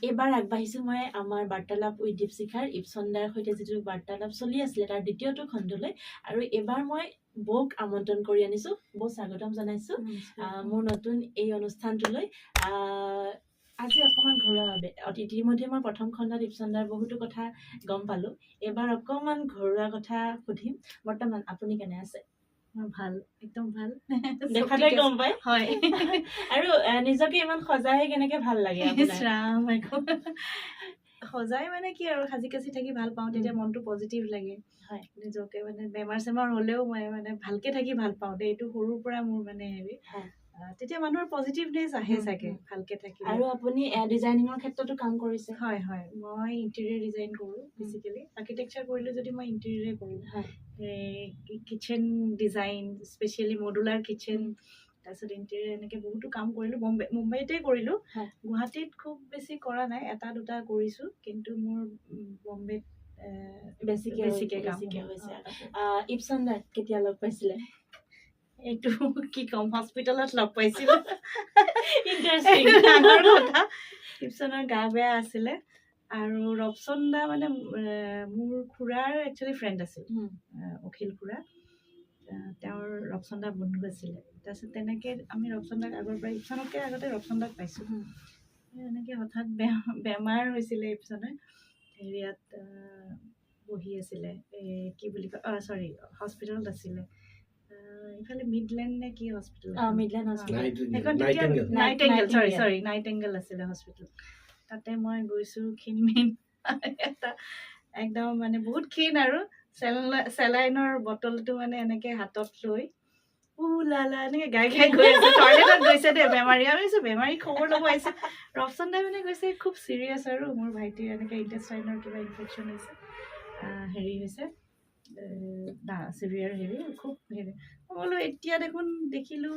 এবাৰ আগবাঢ়িছো মই আমাৰ বাৰ্তালাপ উইথ দীপশিখাৰ ইপছন দাৰ সৈতে যিটো বাৰ্তালাপ চলি আছিলে তাৰ দ্বিতীয়টো খণ্ডলৈ আৰু এবাৰ মই বৌক আমন্ত্ৰণ কৰি আনিছো। বৌ স্বাগতম জনাইছো মোৰ নতুন এই অনুষ্ঠানটোলৈ। আজি অকণমান ঘৰুৱাভাৱে ইতিমধ্যে মই প্ৰথম খণ্ডত ইপছন দাৰ বহুতো কথা গম পালো। এবাৰ অকণমান ঘৰুৱা কথা সুধিম। বৰ্তমান আপুনি কেনে আছে? ভাল, একদম ভাল। দেখাতে গম পাই হয়। আৰু নিজকে ইমান সজাই কেনেকে ভাল লাগে সজাই মানে কি আৰু সাজি কাচি থাকি ভাল পাওঁ, তেতিয়া মনটো পজিটিভ লাগে। হয়, নিজকে মানে বেমাৰ চেমাৰ হলেও মই মানে ভালকে থাকি ভাল পাওঁ দেই। এইটো সৰুৰ পৰা মোৰ মানে হেৰি, তেতিয়া মানুহৰ পজিটিভনেছ আহে চাগে ভালকে থাকি। আৰু আপুনি ডিজাইনিঙৰ ক্ষেত্ৰতো কাম কৰিছে? হয় হয়, মই ইণ্টেৰিয়ৰ ডিজাইন কৰোঁ বেচিকেলি। আৰ্কিটেকচাৰ কৰিলে যদি মই ইণ্টেৰিয়ৰে কৰোঁ। Kitchen design, specially modular kitchen, তাৰপিছত ইণ্টেৰিয়ৰ এনেকৈ বহুতো কাম কৰিলোঁ। মুম্বাইতে কৰিলোঁ, গুৱাহাটীত খুব বেছি কৰা নাই, এটা দুটা কৰিছোঁ, কিন্তু মোৰ বম্বেত বেছিকে কাম হৈছে। ইপছন দাক কেতিয়া লগ পাইছিলে? এইটো কি ক'ম, হস্পিটেলত লগ পাইছিলোঁ। ইণ্টাৰেষ্টিং কথা। ইপছনৰ গা বেয়া আছিলে আৰু ৰবচন দা মানে মোৰ খুৰাৰ একচুৱেলি ফ্ৰেণ্ড আছিল, অখিল খুৰা। তেওঁৰ ৰবচন দা বন্ধু আছিলে। তাৰপিছত তেনেকৈ আমি ৰবচন দাক আগৰ পৰা, ইপছনতকৈ আগতে ৰবচন দাক পাইছোঁ। এনেকৈ হঠাৎ বেমাৰ হৈছিলে ইপছনৰ। হেৰিয়াত বহি আছিলে, কি বুলি কয়, চৰি হস্পিটেলত আছিলে। ইফালে মিডলেণ্ড নে কি হস্পিটেল, মিডলেণ্ড হস্পিটেল, নাইটেংগেল আছিলে হস্পিটেল। তাতে মই গৈছোঁ, ক্ষীণমিন এটা একদম মানে বহুত ক্ষীণ আৰু চেলাইনৰ বটলটো মানে এনেকে হাতত লৈ লালা এনেকে গাই গৈ আছে। টয়লেটত গৈছে দেই বেমাৰী। আমি কৈছোঁ বেমাৰী খবৰ ল'ব আহিছে। ৰবচন দাই মানে কৈছে খুব চিৰিয়াছ আৰু মোৰ ভাইটিৰ এনেকে ইণ্টেষ্টাইনৰ কিবা ইনফেকশ্যন হৈছে, হেৰি হৈছে, চিভিয়াৰ হেৰি, খুব হেৰি। মই বোলো এতিয়া দেখোন দেখিলোঁ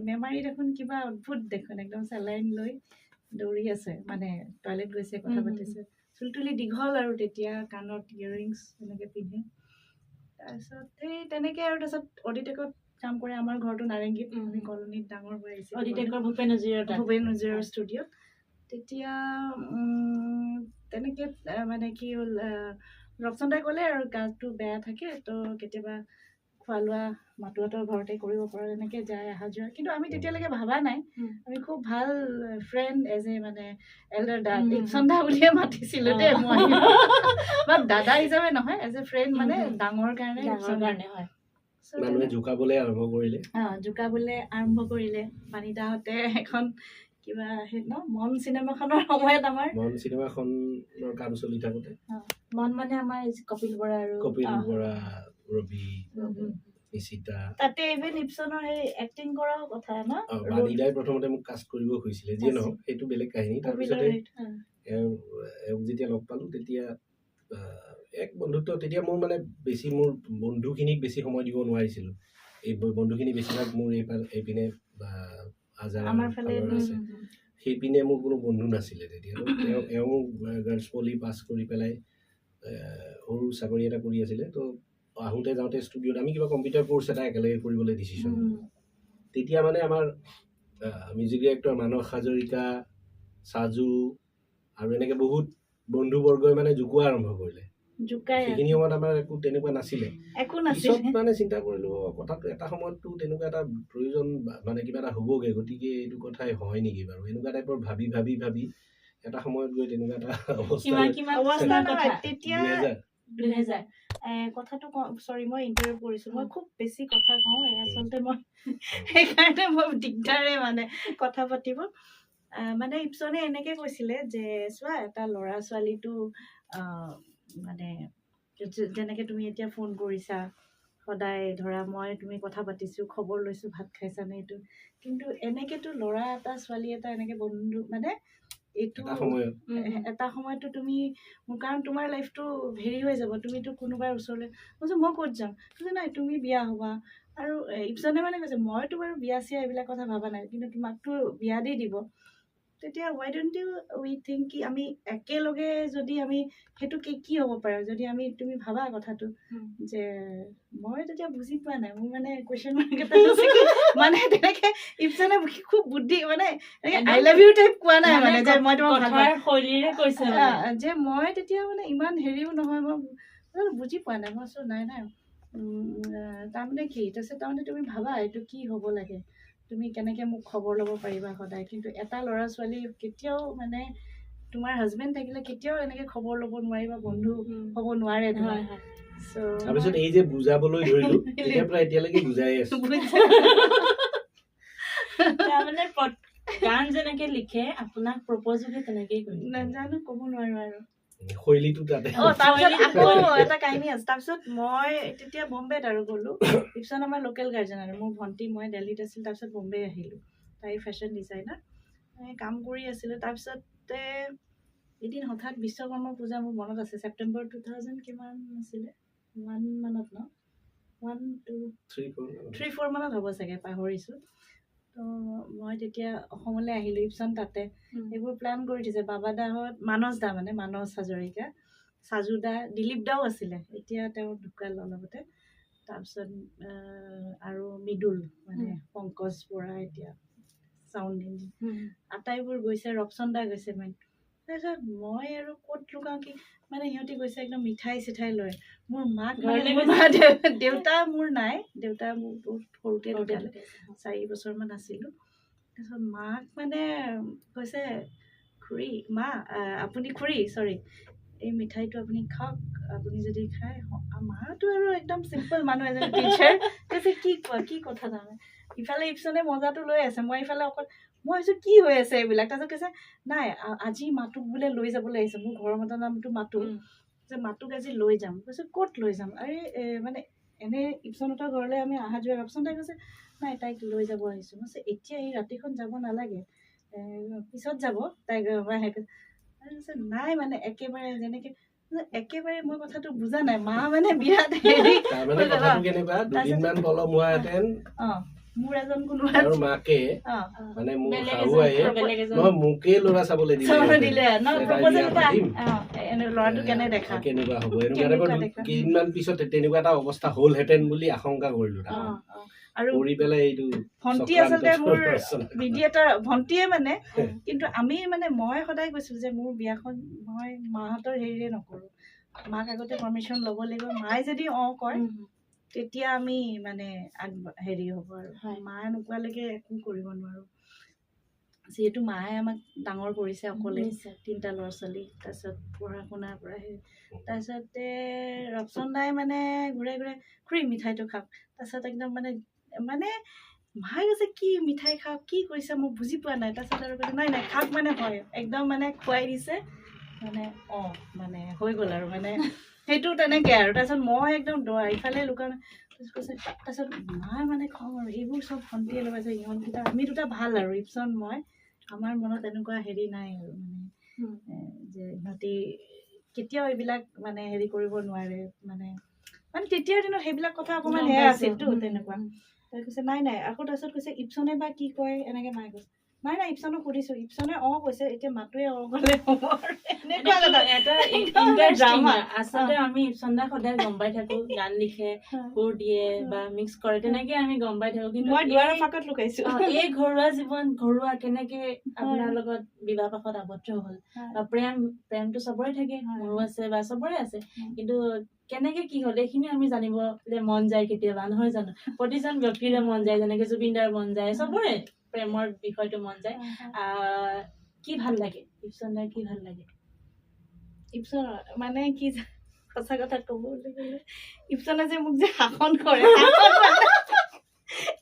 বেমাৰী দেখোন কিবা অদ্ভুত দেখোন, একদম চেলাইন লৈ দৌৰি আছে, মানে টয়লেট গৈছে, কথা পাতিছে, চুলতুলি দীঘল আৰু তেতিয়া, কাণত ইয়েৰিংছ এনেকৈ পিন্ধে। তাৰপিছত সেই তেনেকৈ আৰু তাৰপিছত অডিটেকত কাম কৰে। আমাৰ ঘৰটো নাৰেংগীত, আমি কলনীত ডাঙৰ হৈ আহিছোঁ, অডিটেকৰ ভূপেন নজিৰৰ ষ্টুডিঅ'ত। তেতিয়া তেনেকৈ মানে কি হ'ল, ৰবচন দাই ক'লে আৰু গাটো বেয়া থাকে তো কেতিয়াবা খোৱা লোৱা মাতুহঁতৰ ঘৰতে কৰিব পৰা, এনেকৈ যায় অহা যোৱা। কিন্তু আমি তেতিয়ালৈকে ভাবা নাই, আমি খুব ভাল ফ্ৰেণ্ড, এজ এ মানে এল্ডাৰ দা, ইপছন দা বুলিয়ে মাতিছিলোঁ দেই মই। বাট দাদা হিচাপে নহয়, এজ এ ফ্ৰেণ্ড, মানে ডাঙৰ কাৰণে হয়। মানুহে জোকাবলৈ আৰম্ভ কৰিলে। পানীদাহঁতে এখন কিবা মন চিনেমাখনৰ সময়ত, আমাৰ মন চিনেমাখনৰ কাম চলি থাকোঁতে, মন মানে আমাৰ কপিল বৰা আৰু ৰবি, নিশিতা, তাতে ইভেন ইপছনৰ সেই এক্টিং কৰাও কথা ন। বাণীদাই প্ৰথমতে মোক কাষ্ট কৰিব খুজিছিলে, যিয়ে নহওক সেইটো বেলেগ কাহিনী। তাৰপিছতে এওঁক যেতিয়া লগ পালোঁ, তেতিয়া এক বন্ধুত্ব, তেতিয়া মোৰ মানে বেছি, মোৰ বন্ধুখিনিক বেছি সময় দিব নোৱাৰিছিলোঁ। এই বন্ধুখিনি বেছিভাগ মোৰ এইপিনে আজাৰা আছে, সেইপিনে মোৰ কোনো বন্ধু নাছিলে তেতিয়া। এওঁ গাৰ্লছ পলি পাছ কৰি পেলাই সৰু চাকৰি এটা কৰি আছিলে। তো আহোঁতে যাওঁতে ষ্টুডিঅ'ত আমি কিবা কম্পিউটাৰ কোৰ্চ এটা একেলগে কৰিবলৈ ডিচিশ্যন। তেতিয়া মানে আমাৰ মিউজিক ডিৰেক্টৰ মানস হাজৰিকা, সাজু আৰু এনেকৈ বহুত বন্ধুবৰ্গই মানে জোকোৱা আৰম্ভ কৰিলে। সেইখিনি সময়ত আমাৰ একো তেনেকুৱা নাছিলে। পিছত মানে চিন্তা কৰিলোঁ, কথাটো এটা সময়ততো তেনেকুৱা এটা প্ৰয়োজন, মানে কিবা এটা হ'বগৈ, গতিকে এইটো কথাই হয় নেকি বাৰু, এনেকুৱা টাইপৰ ভাবি এটা সময়ত গৈ তেনেকুৱা এটা অৱস্থা। তেতিয়া 2000 কথাটো চৰি, মই ইণ্টাৰভিউ কৰিছোঁ, মই খুব বেছি কথা কওঁ, আচলতে মই সেইকাৰণে মই দিগদাৰে মানে কথা পাতিব। মানে ইপছনে এনেকৈ কৈছিলে যে চোৱা, এটা ল'ৰা ছোৱালীটো মানে যেনেকৈ তুমি এতিয়া ফোন কৰিছা সদায়, ধৰা মই তুমি কথা পাতিছোঁ, খবৰ লৈছোঁ, ভাত খাইছানে, এইটো কিন্তু এনেকৈতো ল'ৰা এটা ছোৱালী এটা এনেকৈ বন্ধু, মানে এইটো এটা সময়তো তুমি, কাৰণ তোমাৰ লাইফটো হেৰি হৈ যাব, তুমিতো কোনোবাৰ ওচৰলৈ, মই ক'ত যাম, নাই তুমি বিয়া হ'বা। আৰু ইপছনে মানে কৈছে, মইতো বাৰু বিয়া চিয়া এইবিলাক কথা ভবা নাই, কিন্তু তোমাকতো বিয়া দি দিব, তেতিয়া why don't we think কি আমি একেলগে যদি আমি সেইটো কি হ'ব পাৰে যদি আমি তুমি ভাবা কথাটো যে মই তেতিয়া বুজি পোৱা নাই মোৰ মানে কুৱেশ্যন মাৰ্ক এটা আছে কি মানে তেনেকে ইপছনে খুব বুদ্ধি মানে আই লাভ ইউ টাইপ কোৱা নাই মানে যে মই তোমাক ভাল পাওঁ শৈলীৰে কৈছে যে মই তেতিয়া মানে ইমান হেৰিও নহয় মই বুজি পোৱা নাই মই নাই তাৰমানে কি তাৰপিছত তাৰমানে তুমি ভাবা এইটো কি হ'ব লাগে তুমি কেনেকে মোক খবৰ ল'ব পাৰিবা সদায় কিন্তু এটা ল'ৰা ছোৱালী কেতিয়াও মানে তোমাৰ হাজবেণ্ড থাকিলে কেতিয়াও এনেকে খবৰ ল'ব নোৱাৰিবা বন্ধু হ'ব নোৱাৰে তাৰপিছত এই যে বুজাবলৈ ধৰিলো তেতিয়াৰ পৰা এতিয়ালৈকে বুজাই আছো তাৰমানে গান যেনেকে লিখে আপোনাক প্ৰপ'জো তেনেকেই কৰি নাজানো ক'ব নোৱাৰো আৰু শৈলীটো তাতে এটা কাহিনী আছে তাৰপিছত মই তেতিয়া বম্বেত আৰু গ'লো ইপছন আমাৰ লোকেল গাৰ্জেন আৰু মোৰ ভণ্টি মই দিল্লীত আছিল তাৰপিছত বম্বে আহিলোঁ তাই ফেশ্বন ডিজাইনাৰ কাম কৰি আছিলোঁ তাৰপিছতে এদিন হঠাৎ বিশ্বকৰ্মা পূজা মোৰ মনত আছে ছেপ্টেম্বৰ 2000 কিমান আছিলে 1 মানত ন 1 2 3 4 মানত হ'ব চাগে পাহৰিছোঁ তো মই তেতিয়া অসমলৈ আহিলোঁ ইপছন তাতে এইবোৰ প্লান কৰি দিছে বাবাদাহঁত মানস দা মানে মানস হাজৰিকা সাজু দা দিলীপ দাও আছিলে এতিয়া তেওঁ ঢুকাল অলপতে তাৰপিছত আৰু মৃদুল মানে পংকজ বৰা এতিয়া চাউণ্ড আটাইবোৰ গৈছে ৰপচন দা গৈছে মানে তাৰপিছত মই আৰু ক'ত লুকাওঁ কি মানে সিহঁতি গৈছে একদম মিঠাই চিঠাই লয় মোৰ মাক দেউতা মোৰ নাই দেউতা মোৰ বহুত সৰুতে ঢুকালে 4 বছৰমান আছিলোঁ তাৰপিছত মাক মানে কৈছে খুৰী মা আপুনি খুৰী চৰি এই মিঠাইটো আপুনি খাওক আপুনি যদি খায় মাতো আৰু একদম চিম্পল মানুহ এজন টিচাৰ কৈছে কি কোৱা কি কথা তাৰমানে ইফালে ইপছনে মজাটো লৈ আছে মই ইফালে অকল মই ভাবিছোঁ কি হৈ আছে এইবিলাক তাৰপিছত কৈছে নাই আজি মাতুক বোলে লৈ যাবলৈ আহিছে মোৰ ঘৰৰ মাতৰ নামটো মাতো যে মাতুক আজি লৈ যাম কৈছে ক'ত লৈ যাম আৰে মানে এনে ইপছনহঁতৰ ঘৰলৈ আমি অহা যোৱা ইপছন তাই কৈছে নাই তাইক লৈ যাব আহিছোঁ মই এতিয়া এই ৰাতিখন যাব নালাগে পিছত যাব তাইক কৈছে নাই মানে একেবাৰে যেনেকে একেবাৰে মই কথাটো বুজা নাই মা মানে বিৰাট হেৰি মোৰ এজন কোনোবা মাকে মানে মোকে ল'ৰা চাবলৈ দিলে ল'ৰাটো কেনে দেখা কেনেকুৱা হ'ব কেইদিনমান পিছত তেনেকুৱা এটা অৱস্থা হ'লহেঁতেন বুলি আশংকা কৰিলো আৰু কৰি পেলাই এইটো ভণ্টি আচলতে মোৰ মিডিয়েটাৰ ভণ্টিয়ে মানে কিন্তু আমি মানে মই সদায় কৈছিলোঁ যে মোৰ বিয়াখন মই মাহঁতৰ হেৰিৰে নকৰোঁ মাক আগতে পাৰ্মিশ্যন ল'ব লাগিব মায়ে যদি কয় তেতিয়া আমি মানে হেৰি হ'ব আৰু মায়ে নোকোৱালৈকে একো কৰিব নোৱাৰোঁ যিহেতু মায়ে আমাক ডাঙৰ কৰিছে অকলে 3টা ল'ৰা ছোৱালী তাৰপিছত পঢ়া শুনাৰ পৰা তাৰপিছতে ৰপচন দাই মানে ঘূৰাই ঘূৰাই খুৰী মিঠাইটো খাওক তাৰপিছত একদম মানে মায়ে কৈছে কি মিঠাই খাওক কি কৈছে মই বুজি পোৱা নাই তাৰপিছত আৰু কৈছে নাই খাওক মানে হয় একদম মানে খুৱাই দিছে মানে মানে হৈ গ'ল আৰু মানে সেইটো তেনেকৈ আৰু তাৰপিছত মই একদম ইফালে লুকাওঁ কৈছে তাৰপিছত মায়ে মানে খং আৰু এইবোৰ চব ভণ্টিয়ে লগাইছে ইহঁতকেইটা আমি দুটা ভাল আৰু ইপছন মই আমাৰ মনত এনেকুৱা হেৰি নাই আৰু মানে যে ইহঁতি কেতিয়াও এইবিলাক মানে হেৰি কৰিব নোৱাৰে মানে তেতিয়াৰ দিনত সেইবিলাক কথা অকণমান সেয়া আছিলতো তেনেকুৱা তাই কৈছে নাই আকৌ তাৰপিছত কৈছে ইপছনে বা কি কয় এনেকৈ মায়ে কৈছে নাই ইপছনক সুধিছোঁ ইপছনে কৈছে এতিয়া মাতোৱে গ'লে হ'ব আচলতে আমি ইপছন দাক সদায় গম পাই থাকো গান লিখে সুৰ দিয়ে বা মিক্স কৰে তেনেকে আমি গম পাই থাকো কিন্তু মই দুৱাৰৰ ফাঁকত লুকাইছো এই ঘৰুৱা জীৱন ঘৰুৱা কেনেকে আপোনাৰ লগত বিবাহ পাশত আবদ্ধ হ'ল বা প্ৰেমটো চবৰে থাকে মোৰো আছে বা চবৰে আছে কিন্তু কেনেকে কি হ'ল এইখিনি আমি জানিবলৈ মন যায় কেতিয়াবা নহয় জানো প্ৰতিজন ব্যক্তিৰে মন যায় যেনেকে জুবিন দাৰ মন যায় চবৰে প্ৰেমৰ বিষয়টো মন যায় কি ভাল লাগে ইপছন দাৰ কি ভাল লাগে ইপছন মানে কি সঁচা কথা ক'বলৈ গ'লে ইপছনে যে মোক যে শাসন কৰে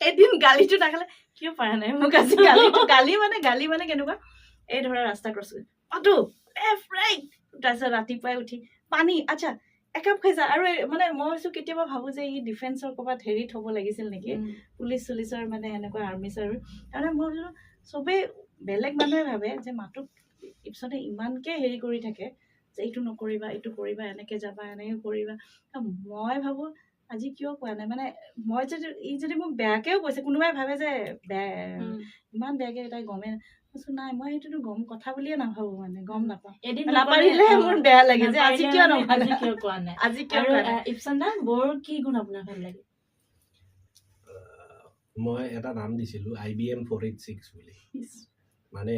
এদিন গালিটো নাখালে কিয় পৰা নাই মোক আজি গালি মানে কেনেকুৱা এই ধৰা ৰাস্তা ক্ৰছ কৰি পাতো লেফ্ট ৰাইট তাৰপিছত ৰাতিপুৱাই উঠি পানী আচ্ছা একাপ খাইছা আৰু মানে মই ভাবিছোঁ কেতিয়াবা ভাবোঁ যে ই ডিফেন্সৰ ক'ৰবাত হেৰিত হ'ব লাগিছিল নেকি পুলিচ চুলিচৰ মানে এনেকুৱা আৰ্মি চাৰ্মি তাৰমানে মই ভাবিলোঁ চবেই বেলেগ মানুহে ভাবে যে মাতুক ইপছনে ইমানকৈ হেৰি কৰি থাকে যে এইটো নকৰিবা এইটো কৰিবা এনেকৈ যাবা এনেকৈ কৰিবা মই ভাবোঁ আজি কিয় কোৱা নাই মানে মই যদি মোক বেয়াকেও কৈছে কোনোবাই ভাবে যে বেয়া ইমান বেয়াকে তাই গমে নাই মই সেইটোতো গম কথা বুলিয়ে নাভাবো মানে গম নাপাওঁ নাপাৰিলে মোৰ বেয়া লাগে যে আজি কিয় কোৱা নাই আজি কিয় ইপছন দা বৰ কি গুণ আপোনাৰ ভাল লাগে মই এটা নাম দিছিলো IBM 486 বুলি মানে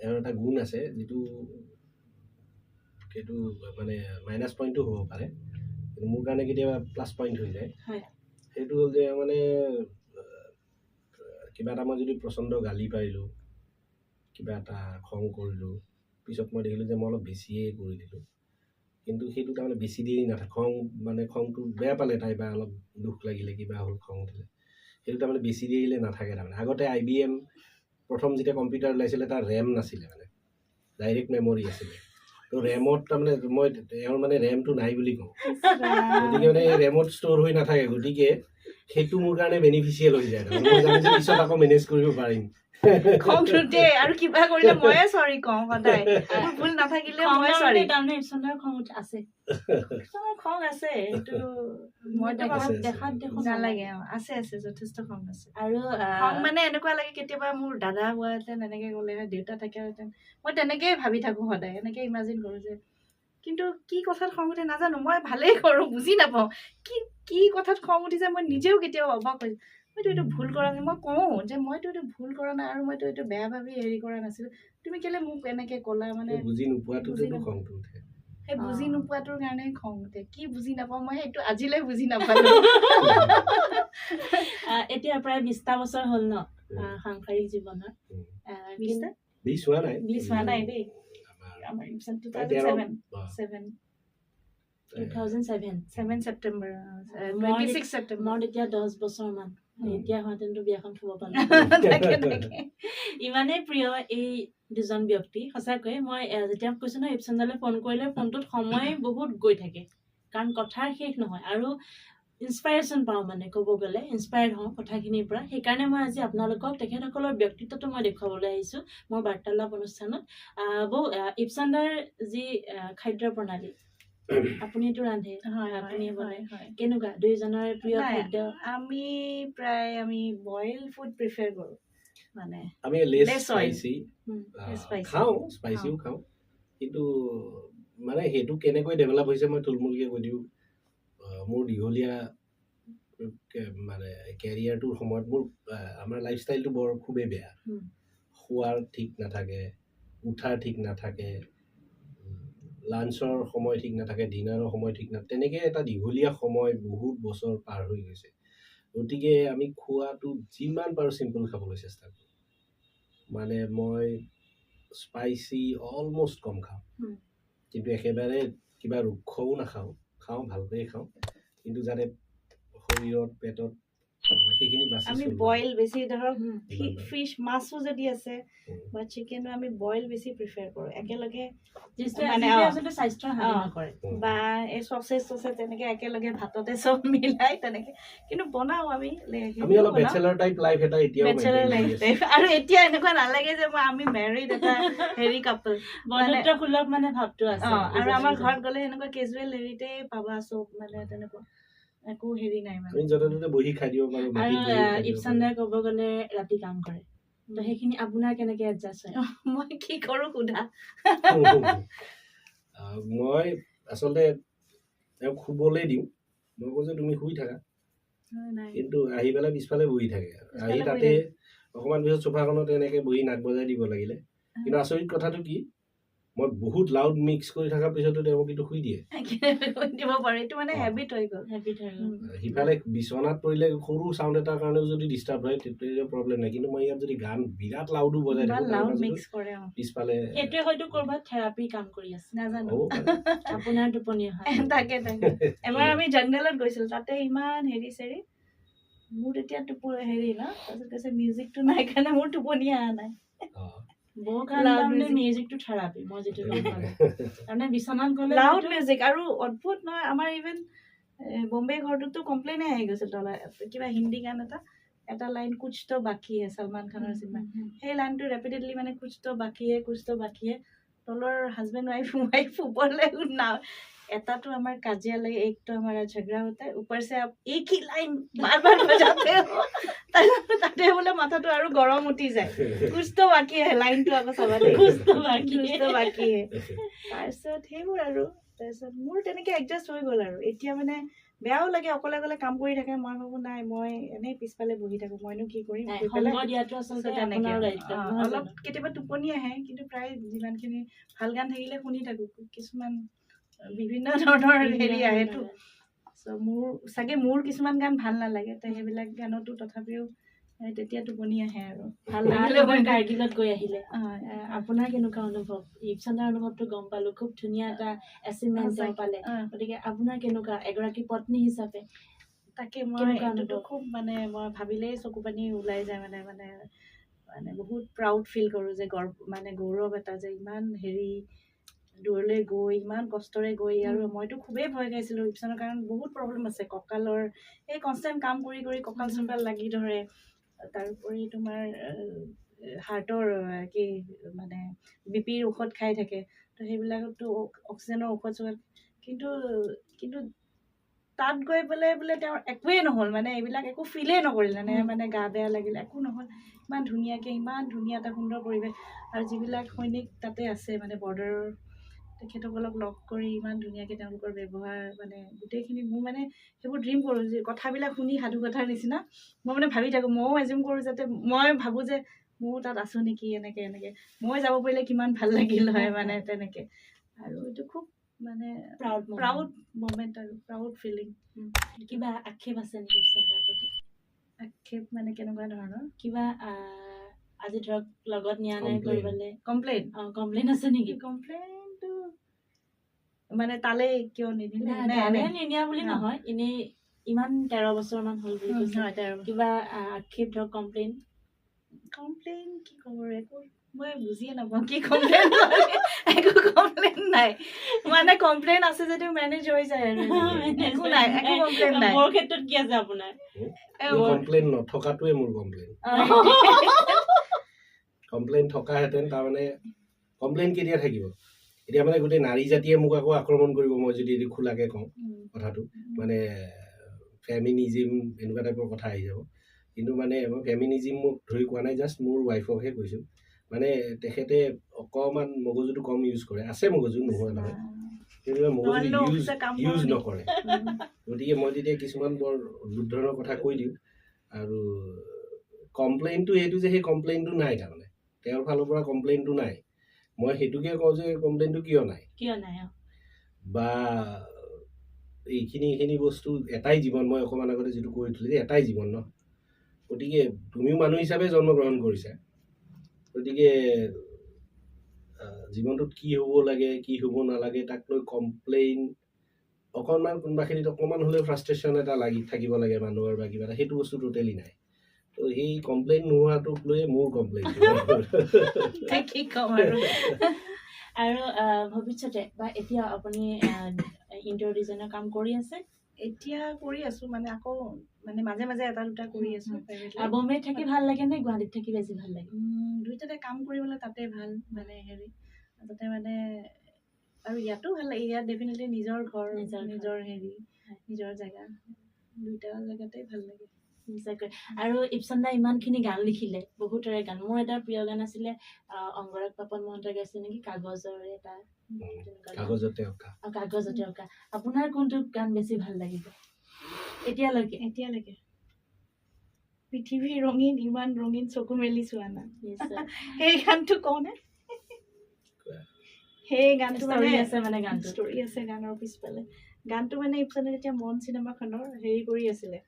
এৰ এটা গুণ আছে যেটো কেটো মানে মাইনাস পইণ্টটো হ'ব পাৰে কিন্তু মোৰ কাৰণে কেতিয়াবা প্লাস পইণ্ট হৈ যায় সেইটো হ'ল যে মানে কিবা এটা মই যদি প্ৰচণ্ড গালি পাৰিলো কিবা এটা খং কৰিলো পিছত মই দেখিলো যে মই অলপ বেছিয়ে কৰি দিলো কিন্তু সেইটো তাৰমানে বেছি দেৰি নাথাকে খং মানে খংটো বেয়া পালে তাই বা অলপ দুখ লাগিলে কিবা হ'ল খং উঠিলে সেইটো তাৰমানে বেছি দেৰিলে নাথাকে তাৰমানে আগতে IBM প্ৰথম যেতিয়া কম্পিউটাৰ ওলাইছিলে তাৰ ৰেম নাছিলে মানে ডাইৰেক্ট মেমৰি আছিলে তো ৰেমত তাৰমানে মই এওঁৰ মানে ৰেমটো নাই বুলি কওঁ গতিকে মানে ৰেমত ষ্ট'ৰ হৈ নাথাকে গতিকে সেইটো মোৰ কাৰণে বেনিফিচিয়েল হৈ যায় মই জানো যে পিছত আকৌ মেনেজ কৰিব পাৰিম খং উঠে আৰু কিবা কৰিলে ময়ে সৰি কওঁ সদায় ভুল নাথাকিলে মই সৰি তাৰমানে ইপছনৰ খং আছে খং আছে এইটো মই দেখাত দেখোন নালাগে আছে যথেষ্ট খং আছে আৰু খং মানে এনেকুৱা লাগে কেতিয়াবা মোৰ দাদা হোৱাহেঁতেন এনেকে গ'লে দেউতা থাকেহেঁতেন মই তেনেকেই ভাবি থাকো সদায় এনেকে ইমাজিন কৰো যে কিন্তু কি কথাত খং উঠে নাজানো মই ভালেই কৰো বুজি নাপাওঁ কি কথাত খং উঠিছে মই নিজেও কেতিয়াও অবাক হৈছো মইতো এইটো ভুল কৰা নাই মই কওঁ যে মইতো এইটো ভুল কৰা নাই আৰু মইতো এইটো বেয়া ভাবি হেৰি কৰা নাছিলো তুমি কেলে মোক এনেকে ক'লা মানে বুজি নোপোৱাটোতে খংটো উঠে সেই বুজি নোপোৱাটোৰ কাৰণে খং উঠে কি বুজি নাপাওঁ মই সেইটো আজিলৈ বুজি নাপালো এতিয়া প্ৰায় 20টা বছৰ হ'ল ন সাংসাৰিক জীৱনৰ 20 হোৱা নাই দেই আমাৰ 2007 ছেপ্টেম্বৰ 26 ছেপ্টেম্বৰ মই এতিয়া 10 বছৰ মান এতিয়া হয়তো বিয়াখন থব পাৰো ইমানেই প্ৰিয় এই দুজন ব্যক্তি সঁচাকৈ মই যেতিয়া কৈছো ন ইপছন দালে ফোন কৰিলে ফোনটোত সময় বহুত গৈ থাকে কাৰণ কথাৰ শেষ নহয় আৰু ইনস্পাইৰেশ্যন পাওঁ মানে ক'ব গ'লে ইনস্পায়াৰ্ড হওঁ কথাখিনিৰ পৰা সেইকাৰণে মই আজি আপোনালোকক তেখেতসকলৰ ব্যক্তিত্বটো মই দেখুৱাবলৈ আহিছোঁ মোৰ বাৰ্তালাপ অনুষ্ঠানত ইপছন দাৰ যি খাদ্য প্ৰণালী আপুনিটো ৰান্ধে আপুনি কেনেকুৱা দুইজনৰ প্ৰিয় খাদ্য আমি প্ৰায় বইল ফুড প্ৰিফাৰ কৰো মানে আমি লেছ স্পাইসি খাওঁ স্পাইসিও খাওঁ কিন্তু মানে হেতু কেনেকৈ ডেভেলপ হৈছে মই থুলমুলকে কৈ দিওঁ মোৰ দীঘলীয়া মানে কেৰিয়াৰটোৰ সময়ত মোৰ আমাৰ লাইফষ্টাইলটো বৰ খুবেই বেয়া খোৱাৰ ঠিক নাথাকে উঠাৰ ঠিক নাথাকে লাঞ্চৰ সময় ঠিক নাথাকে ডিনাৰৰ সময় ঠিক নাথাকে তেনেকৈ এটা দীঘলীয়া সময় বহুত বছৰ পাৰ হৈ গৈছে গতিকে আমি খোৱাটো যিমান পাৰোঁ চিম্পল খাবলৈ চেষ্টা কৰোঁ মানে মই স্পাইচি অলমষ্ট কম খাওঁ কিন্তু একেবাৰে কিবা ৰুক্ষও নাখাওঁ খাওঁ ভালকৈ খাওঁ কিন্তু যাতে শৰীৰত পেটত সেইখিনি বাছি আমি বইল বেছি ধৰক ফিশ মাছো যদি আছে বা চিকেনো আমি বইল বেছি প্ৰিফাৰ কৰোঁ একেলগে মানে স্বাস্থ্যৰ হানি নকৰে বা এই চচেজ তেনেকে একেলগে ভাততে চব মিলাই তেনেকে কিন্তু বনাও আমি অলপ বেচেলাৰ টাইপ লাইফ এটা এতিয়াও বেচেলাৰ লাইফ আৰু এতিয়া এনেকুৱা নালাগে যে আমি মেৰিড এটা হেৰি কাপল বন্ধুত্বসুলভ মানে ভাৱটো আছে আৰু আমাৰ ঘৰত গ'লে এনেকুৱা কেজুৱেল হেৰিতে পাবা চব মানে তেনেকুৱা একো হেৰি নাই মানে য'তে ত'তে বহি খাই দিব পাৰো আৰু ইপছন দাই ক'ব গ'লে ৰাতি কাম কৰে তো সেইখিনি আপোনাৰ কেনেকে এডজাষ্ট হয় মই কি কৰো সোধা মই আচলতে তেওঁক শুবলৈ দিওঁ মই কৈছো তুমি শুই থাকা কিন্তু আহি পেলাই পিছফালে বহি থাকে আহি তাতে অকণমান পিছত চোফাখনত এনেকে বহি নাক বজাই দিব লাগিলে কিন্তু আচৰিত কথাটো কি মই বহুত লাউড মিক্স কৰি থকাৰ পিছতো তেওঁ কিন্তু শুই দিয়ে দিব পাৰে এইটো মানে হেবিট হৈ গ'ল সিফালে বিচনাত পৰিলে সৰু চাউণ্ড এটাৰ কাৰণেও যদি ডিষ্টাৰ্ব হয় তেতিয়া প্ৰব্লেম নাই কিন্তু মই ইয়াত যদি গান বিৰাট লাউডো বজাই থাকোঁ পিছফালে এইটোৱে হয়তো ক'ৰবাত থেৰাপি কাম কৰি আছে নাজানো আপোনাৰ টোপনি হয় তাকে এবাৰ আমি জংগলত গৈছিলো তাতে ইমান হেৰি চেৰি মোৰ তেতিয়া টোপনি হেৰি ন তাৰপিছত কৈছে মিউজিকটো নাই কাৰণে মোৰ টোপনি অহা নাই মিউজিকটো থেৰাপি মই যিটো তাৰমানে বিচনাত গ'লে লাউড মিউজিক আৰু অদ্ভুত নহয় আমাৰ ইভেন বম্বে ঘৰটোতো কমপ্লেইনে আহি গৈছিল কিবা হিন্দী গান এটা লাইন কুছ তো বাকি হে সলমান খানৰ চিনেমা সেই লাইনটো ৰেপিটেডলি মানে কুছ তো বাকি হে তলৰ হাজবেণ্ড ৱাইফ ওপৰলৈ एता तो हमार काजिया लगे, एक तो हमारा झगड़ा होता है, ऊपर से आप एक ही लाइन बार बार बजाते हो ताते बोले माथा तो आरो गरम उठी जाए कुछ तो बाकी है लाइन तो आको सभा दे कुछ तो बाकी है তাৰপিছত সেইবোৰ আৰু তাৰপিছত মোৰ তেনেকে এডজাষ্ট হৈ গ'ল আৰু এতিয়া মানে বেয়াও লাগে অকলে অকলে কাম কৰি থাকে মই ভাবো নাই মই এনেই পিছফালে বহি থাকো মইনো কি কৰিম অলপ কেতিয়াবা টোপনি আহে কিন্তু প্ৰায় যিমানখিনি ভাল গান থাকিলে শুনি থাকো কিছুমান বিভিন্ন ধৰণৰ হেৰি আহেতো মোৰ চাগে মোৰ কিছুমান গান ভাল নালাগে তাই সেইবিলাক গানতো তথাপিও তেতিয়া টোপনি আহে আৰু ভাল লাগিলে কাৰ্গিলত গৈ আহিলে আপোনাৰ কেনেকুৱা অনুভৱ ইপছনৰ অনুভৱটো গম পালো খুব ধুনীয়া এটা এচিভমেন্ট পালে গতিকে আপোনাৰ কেনেকুৱা এগৰাকী পত্নী হিচাপে তাকে মই এইটো খুব মানে মই ভাবিলেই চকু পানী ওলাই যায় মানে মানে মানে বহুত প্ৰাউড ফিল কৰো যে মানে গৌৰৱ এটা যে ইমান হেৰি দূৰলৈ গৈ ইমান কষ্টৰে গৈ আৰু মইতো খুবেই ভয় খাইছিলো ইপছনৰ কাৰণ বহুত প্ৰব্লেম আছে কঁকালৰ এই কনষ্টেণ্ট কাম কৰি কৰি কঁকাল চকাল লাগি ধৰে তাৰোপৰি তোমাৰ হাৰ্টৰ কি মানে বিপিৰ ঔষধ খাই থাকে তো সেইবিলাকতো অক্সিজেনৰ ঔষধ চৌষধ কিন্তু তাত গৈ পেলাই বোলে তেওঁৰ একোৱেই নহ'ল মানে এইবিলাক একো ফিলেই নকৰিলে মানে গা বেয়া লাগিলে একো নহ'ল ইমান ধুনীয়াকৈ ইমান ধুনীয়া এটা সুন্দৰ পৰিৱেশ আৰু যিবিলাক সৈনিক তাতে আছে মানে বৰ্ডাৰৰ তেখেতসকলক লগ কৰি ইমান ধুনীয়াকৈ তেওঁলোকৰ ব্যৱহাৰ মানে গোটেইখিনি মোৰ মানে সেইবোৰ ড্ৰিম কৰোঁ যে কথাবিলাক শুনি সাধু কথাৰ নিচিনা মই মানে ভাবি থাকোঁ ময়ো এজিউম কৰোঁ যাতে মই ভাবোঁ যে ময়ো তাত আছোঁ নেকি এনেকৈ মই যাব পাৰিলে কিমান ভাল লাগিল হয় মানে তেনেকৈ আৰু এইটো খুব মানে প্ৰাউড মমেণ্ট আৰু প্ৰাউড ফিলিং কিবা আক্ষেপ আছে নেকি ইপছনৰ প্ৰতি আক্ষেপ মানে কেনেকুৱা ধৰণৰ কিবা আজি ধৰক লগত নিয়া নাই কৰিবলৈ কমপ্লেইন আছে নেকি কমপ্লেইনটো মানে তালে কিয় নিদিলে নিনিয়া বুলি নহয় এনেই ইমান 13 বছৰমান হ'ল বুলি কৈছে কিবা আক্ষেপ ধৰক কমপ্লেইন কি ক'ব একো মই বুজিয়ে নাপাওঁ কি কমপ্লেইন একো কমপ্লেইন নাই মানে কমপ্লেইন আছে যদিও মেনেজ হৈ যায় আৰু একো নাই একো কমপ্লেইন নাই মোৰ ক্ষেত্ৰত কি আছে আপোনাৰ কমপ্লেইন নথকাটোৱে মোৰ কমপ্লেইন থকাহেঁতেন তাৰমানে কমপ্লেইন কেতিয়া থাকিব এতিয়া মানে গোটেই নাৰী জাতিয়ে মোক আকৌ আক্ৰমণ কৰিব মই যদি খোলাকৈ কওঁ কথাটো মানে ফেমিনিজিম এনেকুৱা টাইপৰ কথা আহি যাব কিন্তু মানে মই ফেমিনিজিম মোক ধৰি কোৱা নাই জাষ্ট মোৰ ৱাইফকহে কৈছোঁ মানে তেখেতে অকণমান মগজুটো কম ইউজ কৰে আছে মগজু নোহোৱা নহয় কিন্তু মগজু ইউজ নকৰে গতিকে মই তেতিয়া কিছুমান বৰ দুৰ্ধৰণৰ কথা কৈ দিওঁ আৰু কমপ্লেইনটো এইটো যে সেই কমপ্লেইনটো নাই তাৰমানে তেওঁৰ ফালৰ পৰা কমপ্লেইনটো নাই মই সেইটোকে কওঁ যে কমপ্লেইনটো কিয় নাই বা এইখিনি বস্তু এটাই জীৱন মই অকণমান আগতে যিটো কৈ উঠিলোঁ যে এটাই জীৱন ন গতিকে তুমিও মানুহ হিচাপে জন্মগ্ৰহণ কৰিছা গতিকে জীৱনটোত কি হ'ব লাগে কি হ'ব নালাগে তাক লৈ কমপ্লেইন অকণমান কোনোবাখিনিত অকণমান হ'লেও ফ্ৰাষ্ট্ৰেশ্যন এটা লাগি থাকিব লাগে মানুহৰ বা কিবা এটা সেইটো বস্তু টোটেলি নাই তো সেই কমপ্লেইন নোহোৱাটোক লৈয়ে মোৰ কমপ্লেইন আৰু ভৱিষ্যতে বা এতিয়া আপুনি ইণ্টাৰিয়ৰ ডিজাইনৰ কাম কৰি আছে এতিয়া কৰি আছো মানে আকৌ মানে মাজে মাজে এটা দুটা কৰি আছো বম্বেত থাকি ভাল লাগে নে গুৱাহাটীত থাকি বেছি ভাল লাগে দুইটাতে কাম কৰিবলৈ তাতে ভাল মানে হেৰি তাতে মানে আৰু ইয়াতো ভাল লাগে ইয়াত ডেফিনেটলি নিজৰ ঘৰ নিজৰ হেৰি নিজৰ জেগা দুইটা জেগাতে ভাল লাগে আৰু ইপছন দা ইমানখিনি গান লিখিলে বহুতৰে গান মোৰ এটা প্ৰিয় গান আছিলে অংগৰাগ পাপন মহন্তৰ গাইছে নেকি কাগজৰে এটা কাগজতে অঁকা আপোনাৰ কোনটো গান বেছি ভাল লাগিব এতিয়ালৈকে পৃথিৱী ৰঙীন ইমান ৰঙীন চকু মেলি চোৱা না সেই গানটো কওঁনে সেই গানটো মানে গানটো ষ্টৰি আছে গানৰ পিছফালে গানটো মানে ইপছনে যেতিয়া মন চিনেমাখনৰ হেৰি কৰি আছিলে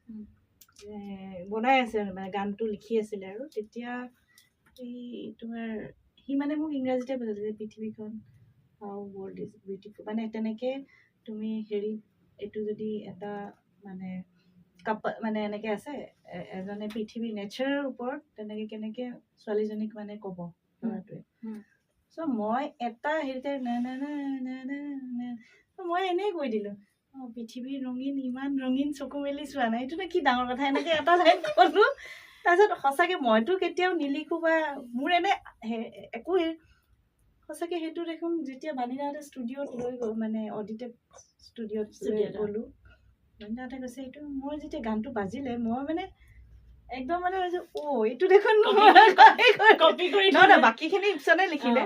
বনাই আছে মানে গানটো লিখি আছিলে আৰু তেতিয়া এই তোমাৰ সি মানে মোক ইংৰাজীতে বুজাইছে যে পৃথিৱীখন হাউ ৱৰ্ল্ড ইজ বিউটিফুল মানে তেনেকৈ তুমি হেৰি এইটো যদি এটা মানে মানে এনেকৈ আছে এজনে পৃথিৱী নেচাৰৰ ওপৰত তেনেকৈ কেনেকৈ ছোৱালীজনীক মানে ক'ব ল'ৰাটোৱে চ' মই এটা হেৰিতে মই এনেই কৈ দিলোঁ পৃথিৱী ৰঙীন ইমান ৰঙীন চকু মেলি চোৱা নাই এইটোনো কি ডাঙৰ কথা এনেকৈ এটা লাইন ক'লোঁ তাৰপিছত সঁচাকৈ মইতো কেতিয়াও নিলিখোঁ বা মোৰ এনে একো সঁচাকে সেইটো দেখোন যেতিয়া বাণীদাহঁতে ষ্টুডিঅ'ত লৈ গ'ল মানে অডিটেড ষ্টুডিঅ'ত গ'লো বাণীদাহঁতে কৈছে এইটো মই যেতিয়া গানটো বাজিলে মই মানে একদম মানে এইটো দেখোন নহয় বাকীখিনি ইপছনে লিখিলে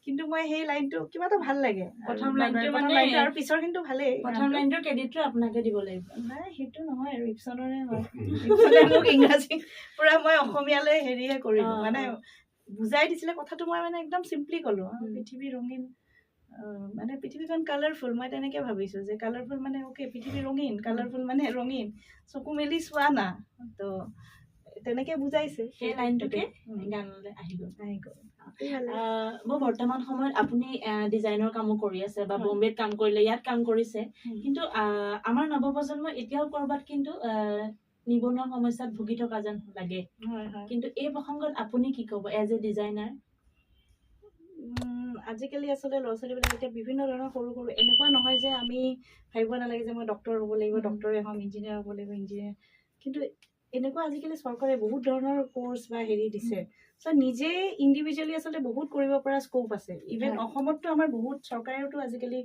কিন্তু মই সেই লাইনটো কিবা এটা ভাল লাগে প্ৰথম লাইনটো মানে আৰু পিছৰ কিন্তু ভালেই প্ৰথম লাইনটোৰ ক্ৰেডিটটো আপোনাকে দিব লাগিব নাই সেইটো নহয় আৰু ইপছনৰে হয় ইপছনে মোক ইংৰাজী পুৰা মই অসমীয়ালৈ হেৰিহে কৰিলো মানে বুজাই দিছিলে কথাটো মই মানে একদম চিম্পলি ক'লো পৃথিৱী ৰঙীন মানে পৃথিৱীখন কালাৰফুল মই তেনেকে ভাবিছো যে কালাৰফুল মানে অ'কে পৃথিৱী ৰঙীন কালাৰফুল মানে ৰঙীন চকু মেলি চোৱা না তো তেনেকে বুজাইছে সেই লাইনটোকে গানলৈ আহি গ'ল মই বৰ্তমান সময়ত আপুনি ডিজাইনৰ কামো কৰি আছে বা বম্বেত কাম কৰিলে ইয়াত কাম কৰিছে কিন্তু আমাৰ নৱপ্ৰজন্ম এতিয়াও কৰবাত কিন্তু নিবনুৱা সমস্যাত ভুগি থকা যেন লাগে কিন্তু এই প্ৰসংগত আপুনি কি ক'ব এজ এ ডিজাইনাৰ আজিকালি আচলতে ল'ৰা ছোৱালীবিলাক এতিয়া বিভিন্ন ধৰণৰ সৰু সৰু এনেকুৱা নহয় যে আমি ভাবিব নালাগে যে মই ডক্টৰ হ'ব লাগিব ডক্টৰে হ'ম ইঞ্জিনিয়াৰ হ'ব লাগিব ইঞ্জিনিয়াৰ কিন্তু এনেকুৱা আজিকালি চৰকাৰে বহুত ধৰণৰ কোৰ্চ বা হেৰি দিছে চ' নিজে ইণ্ডিভিজুৱেলি আচলতে বহুত কৰিব পৰা স্ক'প আছে ইভেন অসমততো আমাৰ বহুত চৰকাৰেওতো আজিকালি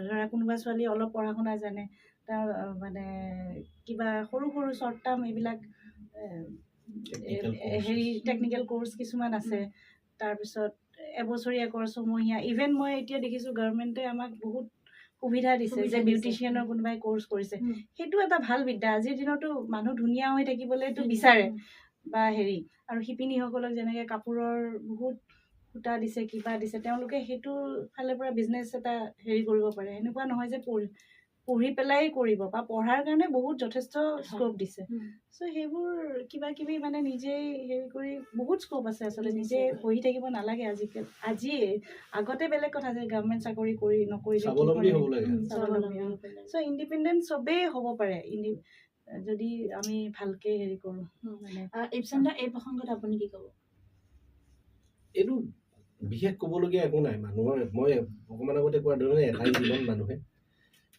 ধৰা কোনোবা ছোৱালী অলপ পঢ়া শুনা জানে তাৰ মানে কিবা সৰু সৰু শ্বৰ্ট টাৰ্ম এইবিলাক হেৰি টেকনিকেল কোৰ্চ কিছুমান আছে তাৰপিছত এবছৰীয়া কোৰ্চ ছমহীয়া ইভেন মই এতিয়া দেখিছোঁ গভৰ্ণমেণ্টে আমাক বহুত সুবিধা দিছে যে বিউটিচিয়ানৰ কোনোবাই কোৰ্চ কৰিছে সেইটো এটা ভাল বিদ্যা আজিৰ দিনতো মানুহ ধুনীয়া হৈ থাকিবলৈতো বিচাৰে বা হেৰি আৰু শিপিনীসকলক যেনেকৈ কাপোৰৰ বহুত সূতা দিছে কিবা দিছে তেওঁলোকে সেইটো ফালৰ পৰা বিজনেছ এটা হেৰি কৰিব পাৰে এনেকুৱা নহয় যে পঢ়ি পেলাই কৰিব বা পঢ়াৰ কাৰণে বহুত যথেষ্ট স্ক'প দিছে চ' সেইবোৰ কিবা কিবি মানে নিজেই হেৰি কৰি বহুত স্ক'প আছে আচলতে নিজে বহি থাকিব নালাগে আজিয়ে আগতে বেলেগ কথা যে গভৰ্ণমেণ্ট চাকৰি কৰি নকৰিলে চ' ইণ্ডিপেণ্ডেণ্ট চবেই হ'ব পাৰে যদি আমি ভালকে হেৰি কৰোঁ মানে ইপছন দা এই প্ৰসংগত আপুনি কি ক'ব এইটো বিশেষ ক'বলগীয়া একো নাই মানুহৰ মই অকণমান আগতে কোৱাৰ ধৰণে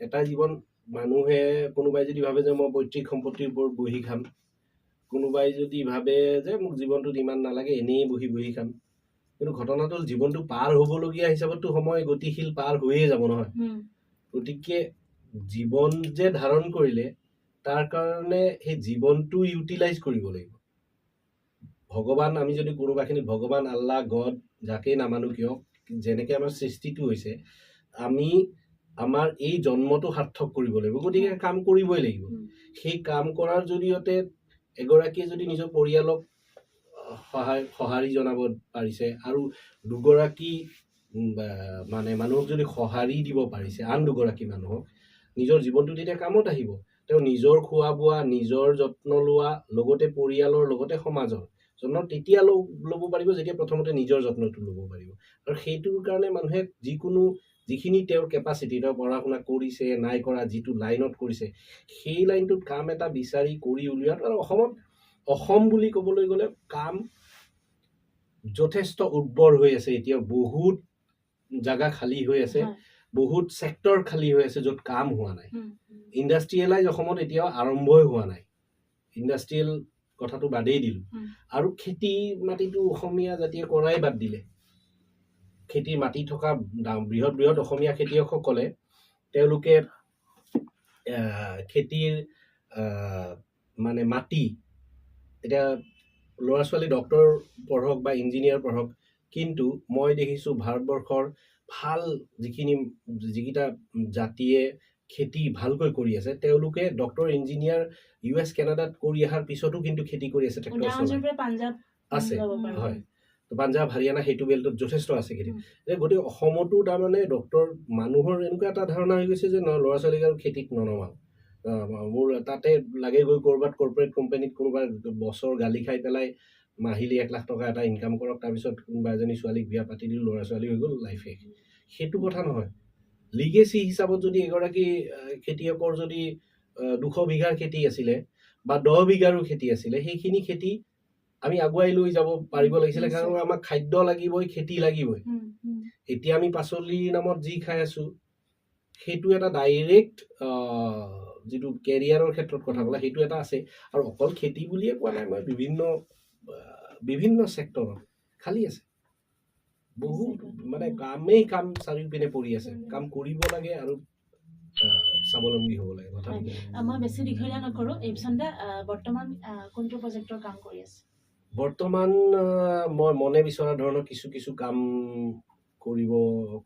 এটা জীৱন মানুহে কোনোবাই যদি ভাবে যে মই পৈতৃক সম্পত্তিৰ ওপৰত বহি খাম কোনোবাই যদি ভাবে যে মোক জীৱনটোত ইমান নালাগে এনেই বহি খাম কিন্তু ঘটনাটো জীৱনটো পাৰ হ'বলগীয়া হিচাপততো সময় গতিশীল পাৰ হৈয়ে যাব নহয় গতিকে জীৱন যে ধাৰণ কৰিলে তাৰ কাৰণে সেই জীৱনটো ইউটিলাইজ কৰিব লাগিব ভগৱান আমি যদি কোনোবাখিনি ভগৱান আল্লাহ গড যাকেই নামানো কিয় যেনেকৈ আমাৰ সৃষ্টিটো হৈছে আমি আমাৰ এই জন্মটো সাৰ্থক কৰিব লাগিব গতিকে কাম কৰিবই লাগিব সেই কাম কৰাৰ জৰিয়তে এগৰাকীয়ে যদি নিজৰ পৰিয়ালক সঁহাৰি জনাব পাৰিছে আৰু দুগৰাকী মানে মানুহক যদি সঁহাৰি দিব পাৰিছে আন দুগৰাকী মানুহক নিজৰ জীৱনটো তেতিয়া কামত আহিব তেওঁ নিজৰ খোৱা বোৱা নিজৰ যত্ন লোৱা লগতে পৰিয়ালৰ লগতে সমাজৰ যত্ন তেতিয়া ল'ব পাৰিব যেতিয়া প্ৰথমতে নিজৰ যত্নটো ল'ব পাৰিব আৰু সেইটোৰ কাৰণে মানুহে যিখিনি তেওঁৰ কেপাচিটি তেওঁ পঢ়া শুনা কৰিছে নাই কৰা যিটো লাইনত কৰিছে সেই লাইনটোত কাম এটা বিচাৰি কৰি উলিওৱাটো আৰু অসম বুলি ক'বলৈ গ'লে কাম যথেষ্ট উৰ্বৰ হৈ আছে এতিয়া বহুত জাগা খালী হৈ আছে বহুত ছেক্টৰ খালী হৈ আছে য'ত কাম হোৱা নাই ইণ্ডাষ্ট্ৰিয়েলাইজ অসমত এতিয়াও আৰম্ভই হোৱা নাই ইণ্ডাষ্ট্ৰিয়েল কথাটো বাদেই দিলোঁ আৰু খেতি মাটিটো অসমীয়া জাতিয়ে কৰাই বাদ দিলে খেতিৰ মাটি থকা বৃহৎ অসমীয়া খেতিয়কসকলে তেওঁলোকে খেতিৰ মানে মাটি এতিয়া ল'ৰা ছোৱালী ডক্টৰ পঢ়ক বা ইঞ্জিনিয়াৰ পঢ়ক কিন্তু মই দেখিছোঁ ভাৰতবৰ্ষৰ ভাল যিকেইটা জাতিয়ে খেতি ভালকৈ কৰি আছে তেওঁলোকে ডক্টৰ ইঞ্জিনিয়াৰ US কেনাডাত কৰি অহাৰ পিছতো কিন্তু খেতি কৰি আছে আছে হয় পাঞ্জাব হাৰিয়ানা সেইটো বেল্টত যথেষ্ট আছে খেতি গতিকে অসমতো তাৰমানে ডক্টৰ মানুহৰ এনেকুৱা এটা ধাৰণা হৈ গৈছে যে ল'ৰা ছোৱালীক আৰু খেতিত ননমাওঁ মোৰ তাতে লাগে গৈ ক'ৰবাত কৰ্পৰেট কোম্পানীত কোনোবা বছৰ গালি খাই পেলাই মাহিলী 1 লাখ টকা এটা ইনকাম কৰক তাৰপিছত কোনোবা এজনী ছোৱালীক বিয়া পাতি দিলোঁ ল'ৰা ছোৱালী হৈ গ'ল লাইফে সেইটো কথা নহয় লিগেচি হিচাপত যদি এগৰাকী খেতিয়কৰ যদি 200 বিঘাৰ খেতি আছিলে বা 10 বিঘাৰো খেতি আছিলে সেইখিনি খেতি আমি আগুৱাই লৈ যাব পাৰিব লাগিছিলে কাৰণ আমাক খাদ্য লাগিবই খেতি লাগিবই এতিয়া আমি পাচলিৰ নামত যি খাই আছোঁ সেইটো এটা ডাইৰেক্ট যিটো কেৰিয়াৰৰ ক্ষেত্ৰত কথা ক'লা সেইটো এটা আছে আৰু অকল খেতি বুলিয়ে কোৱা নাই মই বিভিন্ন ছেক্টৰত খালী আছে বহু মানে কামেই কাম চাৰিওপিনে পৰি আছে, কাম কৰিব লাগে আৰু স্বাৱলম্বী হ'ব লাগে। মই বেছি দীঘলীয়া নকৰোঁ। ইবছন দা বৰ্তমান কোনটো প্ৰজেক্টৰ কাম কৰি আছে? বৰ্তমান মই মনে বিচৰা ধৰণৰ কিছু কাম কৰিব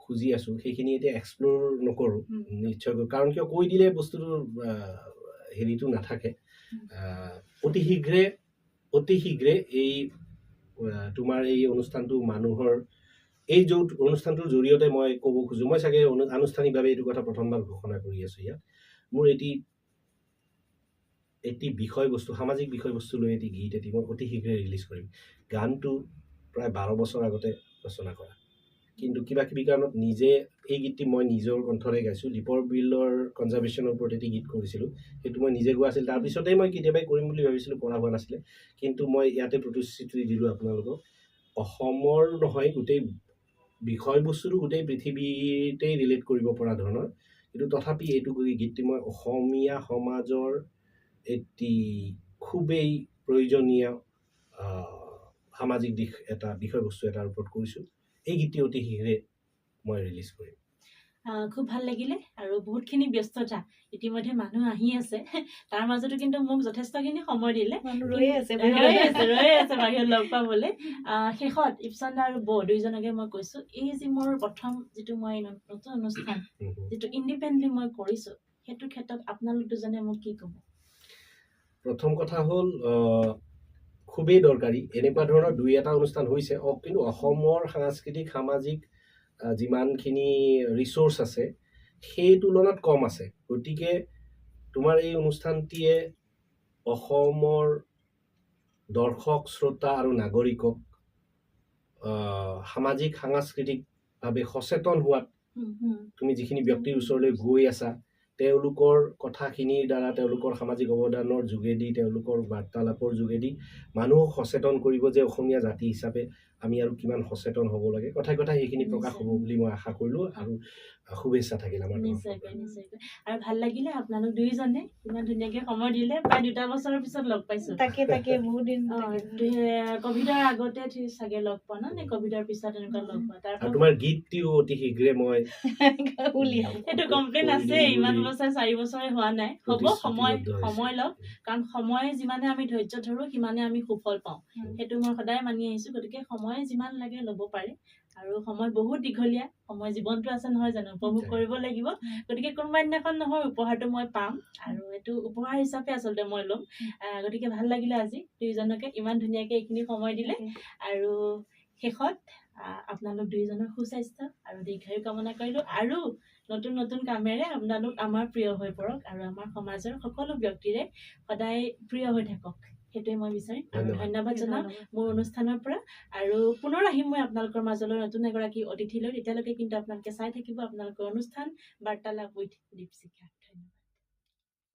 খুজি আছো, সেইখিনি এতিয়া এক্সপ্ল'ৰ নকৰোঁ নিশ্চয়কৈ, কাৰণ কিয় কৈ দিলে বস্তুটোৰ হেৰিটো নাথাকে। অতি শীঘ্ৰে এই তোমাৰ এই অনুষ্ঠানটো মানুহৰ এই অনুষ্ঠানটোৰ জৰিয়তে মই ক'ব খোজো, মই চাগে আনুষ্ঠানিকভাৱে এইটো কথা প্ৰথমবাৰ ঘোষণা কৰি আছো ইয়াত। মোৰ এটি বিষয়বস্তু, সামাজিক বিষয়বস্তু লৈ এটি গীত এটি মই অতি শীঘ্ৰে ৰিলিজ কৰিম। গানটো প্ৰায় 12 বছৰ আগতে ৰচনা কৰা, কিন্তু কিবা কিবি কাৰণত নিজে এই গীতটি মই নিজৰ কণ্ঠৰে গাইছোঁ। দীপৰ বিলৰ কনজাৰ্ভেশ্যনৰ ওপৰত এটি গীত কৰিছিলোঁ, সেইটো মই নিজে গোৱা আছিল। তাৰপিছতেই মই কেতিয়াবাই কৰিম বুলি ভাবিছিলোঁ, কৰা হোৱা নাছিলে। কিন্তু মই ইয়াতে প্ৰতিশ্ৰুতি দিলোঁ আপোনালোকক, অসমৰ নহয়, গোটেই বিষয়বস্তুটো গোটেই পৃথিৱীতেই ৰিলেট কৰিব পৰা ধৰণৰ, কিন্তু তথাপি এইটো গীতটি মই অসমীয়া সমাজৰ এটি খুবেই প্ৰয়োজনীয় সামাজিক দিশ এটা বিষয়বস্তু এটাৰ ওপৰত কৰিছোঁ। এই গীতটি অতি শীঘ্ৰে মই ৰিলিজ কৰিম। খুব ভাল লাগিলে। আৰু বহুতখিনি ব্যস্ততা ইতিমধ্যে মানুহ আহি আছে, তাৰ মাজতো কিন্তু মোক যথেষ্টখিনি সময় দিলে, ৰৈ আছে বাহিৰত লগ পাবলৈ। শেষত ইবছন দা আৰু বৌ দুইজনকে মই কৈছোঁ, এই যে মোৰ প্ৰথম যিটো মই নতুন অনুষ্ঠান যিটো ইণ্ডিপেণ্ডেণ্টলি মই কৰিছোঁ, সেইটো ক্ষেত্ৰত আপোনালোক দুজনে মোক কি ক'ব? প্ৰথম কথা হ'ল খুবেই দৰকাৰী। এনেকুৱা ধৰণৰ 2-এটা অনুষ্ঠান হৈছে, কিন্তু অসমৰ সাংস্কৃতিক সামাজিক যিমানখিনি ৰিচোৰ্চ আছে সেই তুলনাত কম আছে। গতিকে তোমাৰ এই অনুষ্ঠানটিয়ে অসমৰ দৰ্শক, শ্ৰোতা আৰু নাগৰিকক সামাজিক সাংস্কৃতিকভাৱে সচেতন হোৱাত তুমি যিখিনি ব্যক্তিৰ ওচৰলৈ গৈ আছা, তেওঁলোকৰ কথাখিনিৰ দ্বাৰা, তেওঁলোকৰ সামাজিক অৱদানৰ যোগেদি, তেওঁলোকৰ বাৰ্তালাপৰ যোগেদি মানুহক সচেতন কৰিব যে অসমীয়া জাতি হিচাপে আমি আৰু কিমান সচেতন হ'ব লাগে। কথাই কথাই সেইখিনি প্ৰকাশ হ'ব বুলি মই আশা কৰিলোঁ, আৰু শুভেচ্ছা থাকিল আমাৰ। নিশ্চয়কৈ। আৰু ভাল লাগিলে আপোনালোক দুইজনে ইমান ধুনীয়াকৈ সময় দিলে। প্ৰায় 2টা বছৰৰ পিছত লগ পাইছোঁ। তাকে বহুত দিন কভিডৰ আগতে চাগে লগ পোৱা ন, নে কভিডৰ পিছত এনেকুৱা লগ পোৱা? তোমাৰ গীতটিও অতি শীঘ্ৰে মই সেইটো কমপ্লেইন আছে, ইমান বছৰ 4 বছৰে হোৱা নাই। হ'ব, সময় লওক, কাৰণ সময় যিমানে আমি ধৈৰ্য ধৰোঁ সিমানে আমি সুফল পাওঁ, সেইটো মই সদায় মানি আহিছোঁ। গতিকে সময় যিমান লাগে ল'ব পাৰে, আৰু সময় বহুত দীঘলীয়া, সময় জীৱনটো আছে নহয় জানো, উপভোগ কৰিব লাগিব। গতিকে কোনোবা দিনাখন নহয় উপহাৰটো মই পাম, আৰু এইটো উপহাৰ হিচাপে আচলতে মই ল'ম। গতিকে ভাল লাগিলে আজি দুইজনকে ইমান ধুনীয়াকৈ এইখিনি সময় দিলে। আৰু শেষত আপোনালোক দুইজনৰ সুস্বাস্থ্য আৰু দীৰ্ঘায়ু কামনা কৰিলোঁ, আৰু নতুন কামেৰে আপোনালোক আমাৰ প্ৰিয় হৈ পৰক, আৰু আমাৰ সমাজৰ সকলো ব্যক্তিৰে সদায় প্ৰিয় হৈ থাকক, সেইটোৱে মই বিচাৰিম। আৰু ধন্যবাদ জনাম মোৰ অনুষ্ঠানৰ পৰা। আৰু পুনৰ আহিম মই আপোনালোকৰ মাজলৈ নতুন এগৰাকী অতিথি লৈ। তেতিয়ালৈকে কিন্তু আপোনালোকে চাই থাকিব আপোনালোকৰ অনুষ্ঠান বাৰ্তালাপ উইথ দীপশিখা।